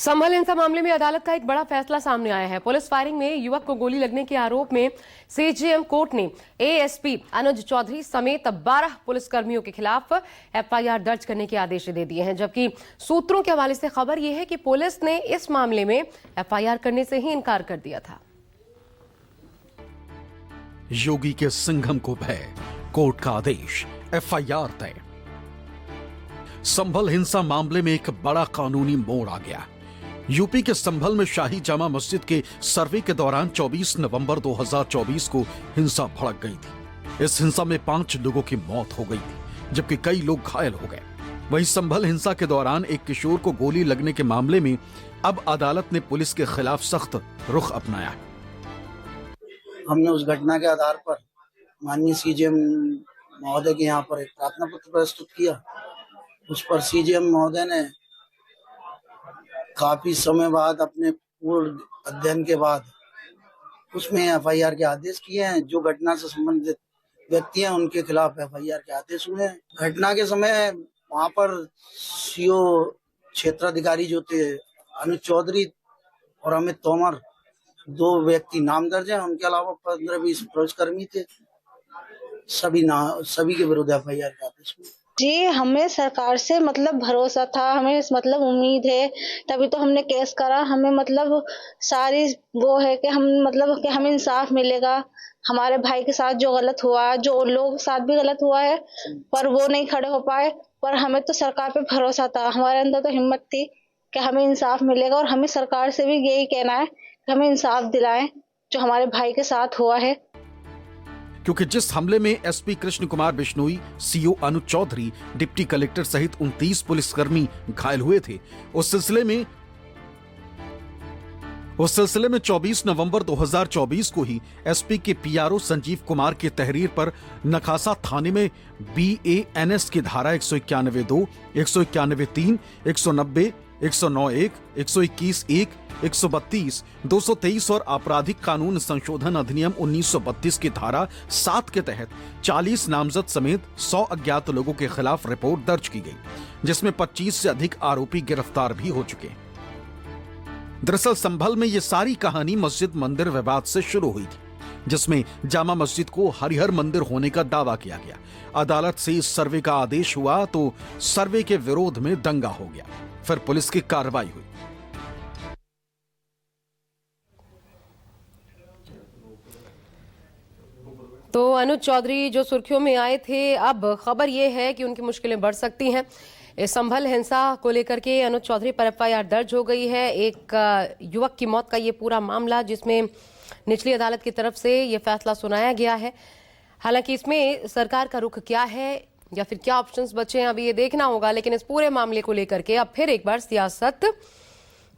संभल हिंसा मामले में अदालत का एक बड़ा फैसला सामने आया है। पुलिस फायरिंग में युवक को गोली लगने के आरोप में सीजेएम कोर्ट ने एएसपी अनुज चौधरी समेत 12 पुलिसकर्मियों के खिलाफ एफआईआर दर्ज करने के आदेश दे दिए हैं। जबकि सूत्रों के हवाले से खबर यह है कि पुलिस ने इस मामले में एफआईआर करने से ही इनकार कर दिया था। योगी के सिंघम को भय, कोर्ट का आदेश, एफआईआर तय। संभल हिंसा मामले में एक बड़ा कानूनी मोड़ आ गया। यूपी के संभल में शाही जामा मस्जिद के सर्वे के दौरान 24 नवंबर 2024 को हिंसा भड़क गई थी। इस हिंसा में 5 लोगों की मौत हो गई थी, जबकि कई लोग घायल हो गए। वहीं संभल हिंसा के दौरान एक किशोर को गोली लगने के मामले में अब अदालत ने पुलिस के खिलाफ सख्त रुख अपनाया है। हमने उस घटना के आधार पर माननीय सीजेएम महोदय के यहाँ पर एक प्रार्थना पत्र प्रस्तुत किया। उस पर सीजेएम महोदय ने काफी समय बाद अपने पूर्ण अध्ययन के बाद उसमें एफआईआर के आदेश किए हैं। जो घटना से संबंधित व्यक्ति हैं उनके खिलाफ एफआईआर के आदेश हुए हैं। घटना के समय वहाँ पर सीओ क्षेत्राधिकारी जो थे अनुज चौधरी और अमित तोमर, 2 व्यक्ति नाम दर्ज हैं। उनके अलावा 15-20 पुलिसकर्मी थे। सभी के विरुद्ध एफआईआर के आदेश हुए। जी, हमें सरकार से भरोसा था, हमें उम्मीद है, तभी तो हमने केस करा। हमें सारी वो है कि हमें इंसाफ मिलेगा। हमारे भाई के साथ जो गलत हुआ, जो लोगों के साथ भी गलत हुआ है, पर वो नहीं खड़े हो पाए। पर हमें तो सरकार पे भरोसा था, हमारे अंदर तो हिम्मत थी कि हमें इंसाफ मिलेगा। और हमें सरकार से भी यही कहना है कि हमें इंसाफ दिलाएं जो हमारे भाई के साथ हुआ है। क्योंकि जिस हमले में एसपी कृष्ण कुमार बिश्नोई, सीओ अनुज चौधरी, डिप्टी कलेक्टर सहित 29 पुलिसकर्मी घायल हुए थे, उस सिलसिले में 24 नवंबर 2024 को ही एसपी के पीआरओ संजीव कुमार की तहरीर पर नखासा थाने में बीएनएस की धारा 191(2), 191(3), 190, 109(1), 121(1), 132, 223 और आपराधिक कानून संशोधन अधिनियम 1932 की धारा 7 के तहत 40 नामजद समेत 100 अज्ञात लोगों के खिलाफ रिपोर्ट दर्ज की गई, जिसमें 25 से अधिक आरोपी गिरफ्तार भी हो चुके हैं। दरअसल संभल में ये सारी कहानी मस्जिद मंदिर विवाद से शुरू हुई थी, जिसमें जामा मस्जिद को हरिहर मंदिर होने का दावा किया गया। अदालत से इस सर्वे का आदेश हुआ तो सर्वे के विरोध में दंगा हो गया, फिर पुलिस की कार्रवाई हुई। तो अनुज चौधरी जो सुर्खियों में आए थे, अब खबर यह है कि उनकी मुश्किलें बढ़ सकती हैं। इस संभल हिंसा को लेकर के अनुज चौधरी पर एफआईआर दर्ज हो गई है। एक युवक की मौत का ये पूरा मामला, जिसमें निचली अदालत की तरफ से ये फैसला सुनाया गया है। हालांकि इसमें सरकार का रुख क्या है या फिर क्या ऑप्शंस बचे हैं, अभी ये देखना होगा। लेकिन इस पूरे मामले को लेकर के अब फिर एक बार सियासत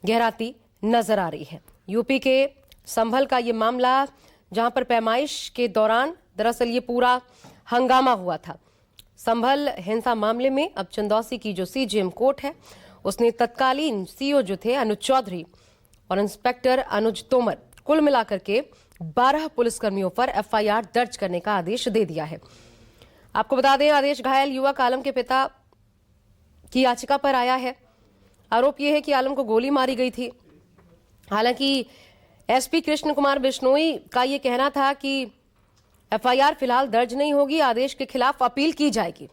गहराती नजर आ रही है। यूपी के संभल का ये मामला, जहां पर पैमाइश के दौरान दरअसल ये पूरा हंगामा हुआ था। संभल हिंसा मामले में अब चंदौसी की जो सीजेएम कोर्ट है, उसने तत्कालीन सीओ जो थे अनुज चौधरी और इंस्पेक्टर अनुज तोमर, कुल मिलाकर के 12 पुलिसकर्मियों पर एफआईआर दर्ज करने का आदेश दे दिया है। आपको बता दें, आदेश घायल युवक आलम के पिता की याचिका पर आया है। आरोप यह है कि आलम को गोली मारी गई थी। हालांकि एसपी कृष्ण कुमार बिश्नोई का यह कहना था कि एफआईआर फिलहाल दर्ज नहीं होगी, आदेश के खिलाफ अपील की जाएगी।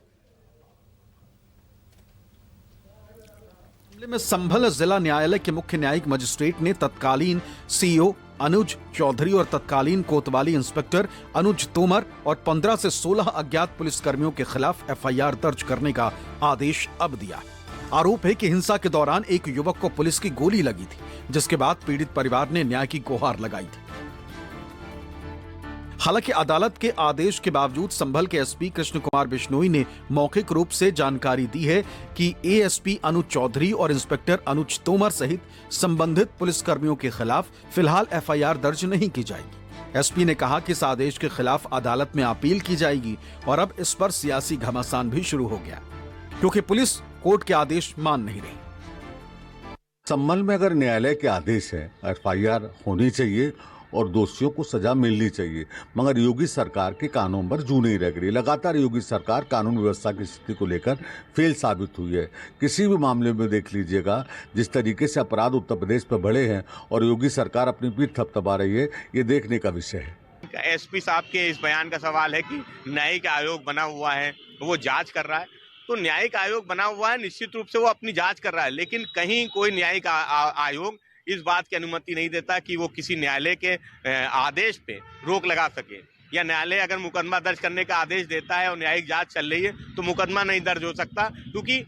मामले में संभल जिला न्यायालय के मुख्य न्यायिक मजिस्ट्रेट ने तत्कालीन सीओ अनुज चौधरी और तत्कालीन कोतवाली इंस्पेक्टर अनुज तोमर और 15 से 16 अज्ञात पुलिसकर्मियों के खिलाफ एफआईआर दर्ज करने का आदेश अब दिया। आरोप है कि हिंसा के दौरान एक युवक को पुलिस की गोली लगी थी, जिसके बाद पीड़ित परिवार ने न्याय की गुहार लगाई थी। हालांकि अदालत के आदेश के बावजूद संभल के एसपी कृष्ण कुमार बिश्नोई ने मौखिक रूप से जानकारी दी है कि एएसपी अनुज चौधरी और इंस्पेक्टर अनुज तोमर सहित संबंधित पुलिसकर्मियों के खिलाफ फिलहाल एफआईआर दर्ज नहीं की जाएगी। एसपी ने कहा कि इस आदेश के खिलाफ अदालत में अपील की जाएगी और अब इस पर सियासी घमासान भी शुरू हो गया, क्योंकि पुलिस कोर्ट के आदेश मान नहीं रही। संबल में अगर न्यायालय के आदेश है, एफआईआर होनी चाहिए और दोषियों को सजा मिलनी चाहिए। मगर योगी सरकार के कानों पर जू नहीं रह रही। लगातार योगी सरकार कानून व्यवस्था की स्थिति को लेकर फेल साबित हुई है। किसी भी मामले में देख लीजिएगा, जिस तरीके से अपराध उत्तर प्रदेश पर बढ़े हैं और योगी सरकार अपनी पीठ थपथपा रही है, ये देखने का विषय है। एसपी साहब के इस बयान का सवाल है कि न्यायिक आयोग बना हुआ है, वो जांच कर रहा है। तो न्यायिक आयोग बना हुआ है, निश्चित रूप से वो अपनी जांच कर रहा है, लेकिन कहीं कोई न्यायिक आयोग इस बात की अनुमति नहीं देता कि वो किसी न्यायालय के आदेश पे रोक लगा सके, या न्यायालय अगर मुकदमा दर्ज करने का आदेश देता है और न्यायिक जांच चल रही है तो मुकदमा नहीं दर्ज हो सकता, क्योंकि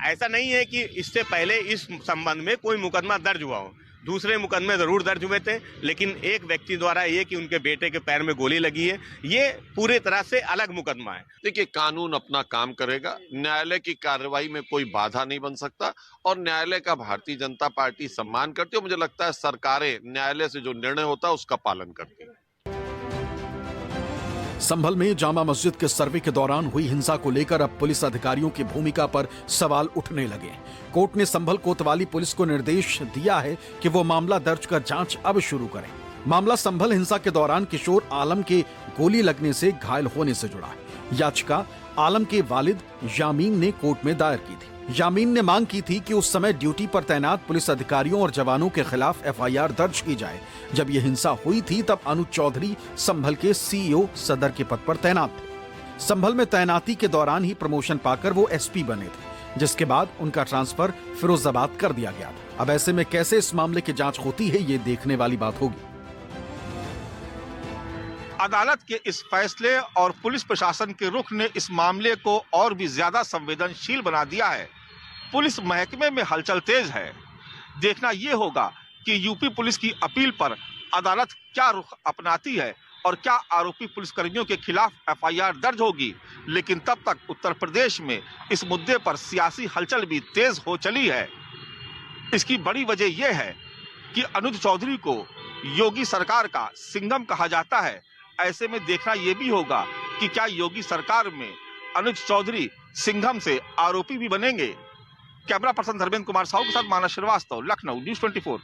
ऐसा नहीं है कि इससे पहले इस संबंध में कोई मुकदमा दर्ज हुआ हो। दूसरे मुकदमे जरूर दर्ज हुए थे, लेकिन एक व्यक्ति द्वारा ये कि उनके बेटे के पैर में गोली लगी है, ये पूरे तरह से अलग मुकदमा है। देखिए, कानून अपना काम करेगा, न्यायालय की कार्रवाई में कोई बाधा नहीं बन सकता और न्यायालय का भारतीय जनता पार्टी सम्मान करती है। मुझे लगता है सरकारें न्यायालय से जो निर्णय होता है उसका पालन करती है। संभल में जामा मस्जिद के सर्वे के दौरान हुई हिंसा को लेकर अब पुलिस अधिकारियों की भूमिका पर सवाल उठने लगे। कोर्ट ने संभल कोतवाली पुलिस को निर्देश दिया है कि वो मामला दर्ज कर जांच अब शुरू करें। मामला संभल हिंसा के दौरान किशोर आलम के गोली लगने से घायल होने से जुड़ा है। याचिका आलम के वालिद यामीन ने कोर्ट में दायर की थी। यामीन ने मांग की थी कि उस समय ड्यूटी पर तैनात पुलिस अधिकारियों और जवानों के खिलाफ एफआईआर दर्ज की जाए। जब यह हिंसा हुई थी तब अनुज चौधरी संभल के सीईओ सदर के पद पर तैनात थे। संभल में तैनाती के दौरान ही प्रमोशन पाकर वो एसपी बने थे, जिसके बाद उनका ट्रांसफर फिरोजाबाद कर दिया गया था। अब ऐसे में कैसे इस मामले की जांच होती है, ये देखने वाली बात होगी। अदालत के इस फैसले और पुलिस प्रशासन के रुख ने इस मामले को और भी ज्यादा संवेदनशील बना दिया है। पुलिस महकमे में हलचल तेज है। देखना यह होगा कि यूपी पुलिस की अपील पर अदालत क्या रुख अपनाती है और क्या आरोपी पुलिसकर्मियों के खिलाफ एफआईआर दर्ज होगी। लेकिन तब तक उत्तर प्रदेश में इस मुद्दे पर सियासी हलचल भी तेज हो चली है। इसकी बड़ी वजह यह है कि अनुज चौधरी को योगी सरकार का सिंघम कहा जाता है। ऐसे में देखना यह भी होगा कि क्या योगी सरकार में अनुज चौधरी सिंघम से आरोपी भी बनेंगे। कैमरा पर्सन धर्मेंद्र कुमार साहू के साथ मानस श्रीवास्तव, लखनऊ, न्यूज़ 24।